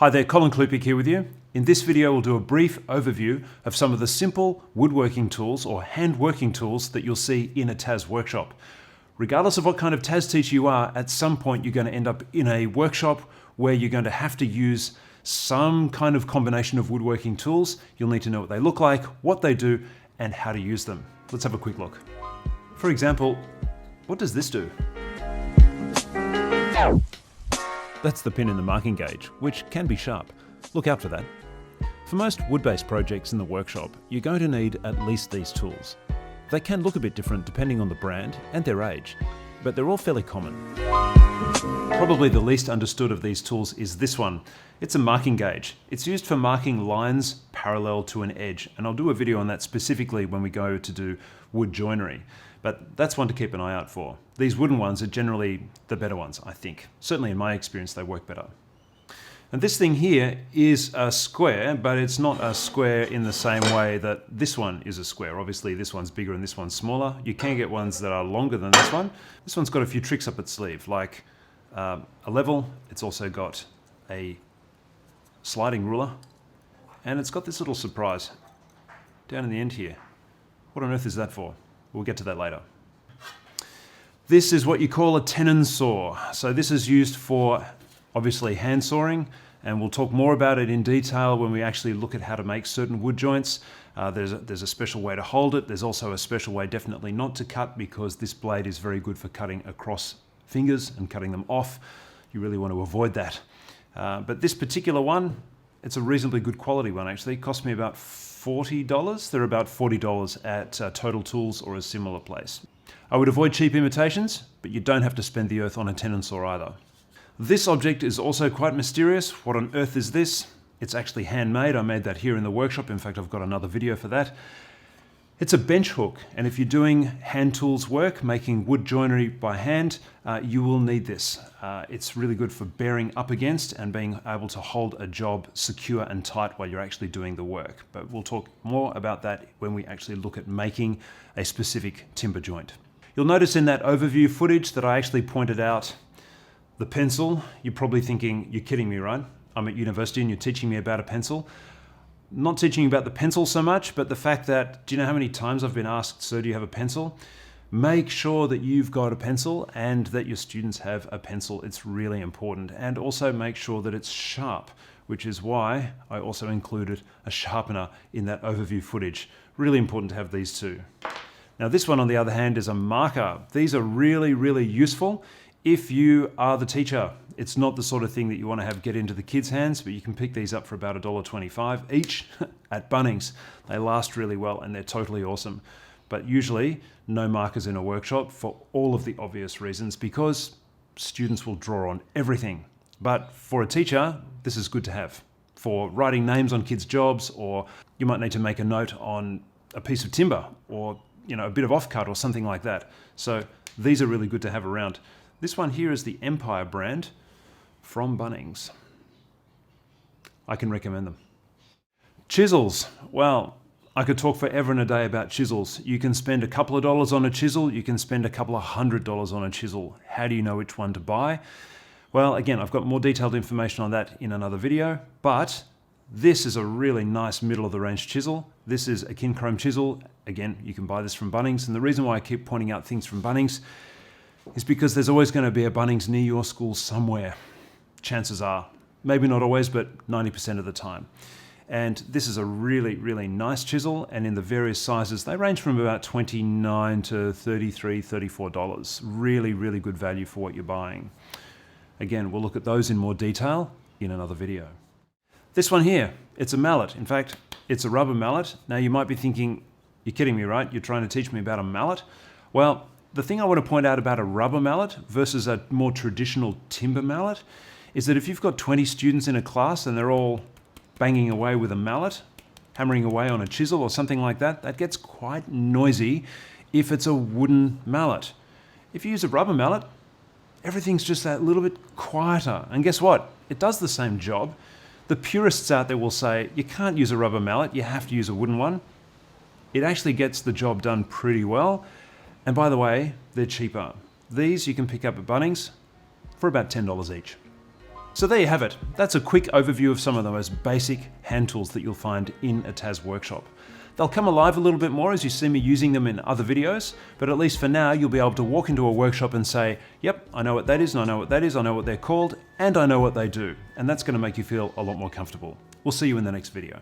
Hi there, Colin Klupik here with you. In this video, we'll do a brief overview of some of the simple woodworking tools or hand working tools that you'll see in a TAS workshop. Regardless of what kind of TAS teacher you are, at some point you're going to end up in a workshop where you're going to have to use some kind of combination of woodworking tools. You'll need to know what they look like, what they do, and how to use them. Let's have a quick look. For example, what does this do? That's the pin in the marking gauge, which can be sharp. Look out for that. For most wood-based projects in the workshop, you're going to need at least these tools. They can look a bit different depending on the brand and their age, but they're all fairly common. Probably the least understood of these tools is this one. It's a marking gauge. It's used for marking lines parallel to an edge, and I'll do a video on that specifically when we go to do wood joinery. But that's one to keep an eye out for. These wooden ones are generally the better ones, I think. Certainly in my experience, they work better. And this thing here is a square, but it's not a square in the same way that this one is a square. Obviously, this one's bigger and this one's smaller. You can get ones that are longer than this one. This one's got a few tricks up its sleeve, like a level. It's also got a sliding ruler, and it's got this little surprise down in the end here. What on earth is that for? We'll get to that later. This is what you call a Tenon Saw. So this is used for obviously hand sawing, and we'll talk more about it in detail when we actually look at how to make certain wood joints. There's a special way to hold it. There's also a special way definitely not to cut, because this blade is very good for cutting across fingers and cutting them off. You really want to avoid that. But this particular one, it's a reasonably good quality one actually. It cost me about $40. They're about $40 at Total Tools or a similar place. I would avoid cheap imitations, but you don't have to spend the earth on a Tenon Saw either. This object is also quite mysterious. What on earth is this? It's actually handmade. I made that here in the workshop. In fact, I've got another video for that. It's a bench hook, and if you're doing hand tools work, making wood joinery by hand, you will need this. It's really good for bearing up against and being able to hold a job secure and tight while you're actually doing the work. But we'll talk more about that when we actually look at making a specific timber joint. You'll notice in that overview footage that I actually pointed out the pencil. You're probably thinking, you're kidding me, right? I'm at university and you're teaching me about a pencil. Not teaching you about the pencil so much, but the fact that, do you know how many times I've been asked, "Sir, do you have a pencil?" Make sure that you've got a pencil and that your students have a pencil. It's really important. And also make sure that it's sharp, which is why I also included a sharpener in that overview footage. Really important to have these two. Now this one, on the other hand, is a marker. These are really, really useful if you are the teacher. It's not the sort of thing that you want to have get into the kids' hands, but you can pick these up for about $1.25 each at Bunnings. They last really well and they're totally awesome. But usually no markers in a workshop for all of the obvious reasons, because students will draw on everything. But for a teacher, this is good to have. For writing names on kids' jobs, or you might need to make a note on a piece of timber, or a bit of offcut or something like that. So these are really good to have around. This one here is the Empire brand from Bunnings. I can recommend them. Chisels. Well, I could talk forever and a day about chisels. You can spend a couple of dollars on a chisel. You can spend a couple of $100 on a chisel. How do you know which one to buy? Well, again, I've got more detailed information on that in another video, but this is a really nice middle of the range chisel. This is a Kinchrome chisel. Again, you can buy this from Bunnings. And the reason why I keep pointing out things from Bunnings is because there's always going to be a Bunnings near your school somewhere. Chances are. Maybe not always, but 90% of the time. And this is a really, really nice chisel, and in the various sizes, they range from about $29 to $33, $34. Really, really good value for what you're buying. Again, we'll look at those in more detail in another video. This one here, it's a mallet. In fact, it's a rubber mallet. Now you might be thinking, you're kidding me, right? You're trying to teach me about a mallet? Well, the thing I want to point out about a rubber mallet versus a more traditional timber mallet is that if you've got 20 students in a class and they're all banging away with a mallet, hammering away on a chisel or something like that, that gets quite noisy if it's a wooden mallet. If you use a rubber mallet, everything's just that little bit quieter. And guess what? It does the same job. The purists out there will say, you can't use a rubber mallet, you have to use a wooden one. It actually gets the job done pretty well. And by the way, they're cheaper. These you can pick up at Bunnings for about $10 each. So there you have it. That's a quick overview of some of the most basic hand tools that you'll find in a TAS workshop. They'll come alive a little bit more as you see me using them in other videos, but at least for now you'll be able to walk into a workshop and say, yep, I know what that is, and I know what that is, I know what they're called, and I know what they do. And that's going to make you feel a lot more comfortable. We'll see you in the next video.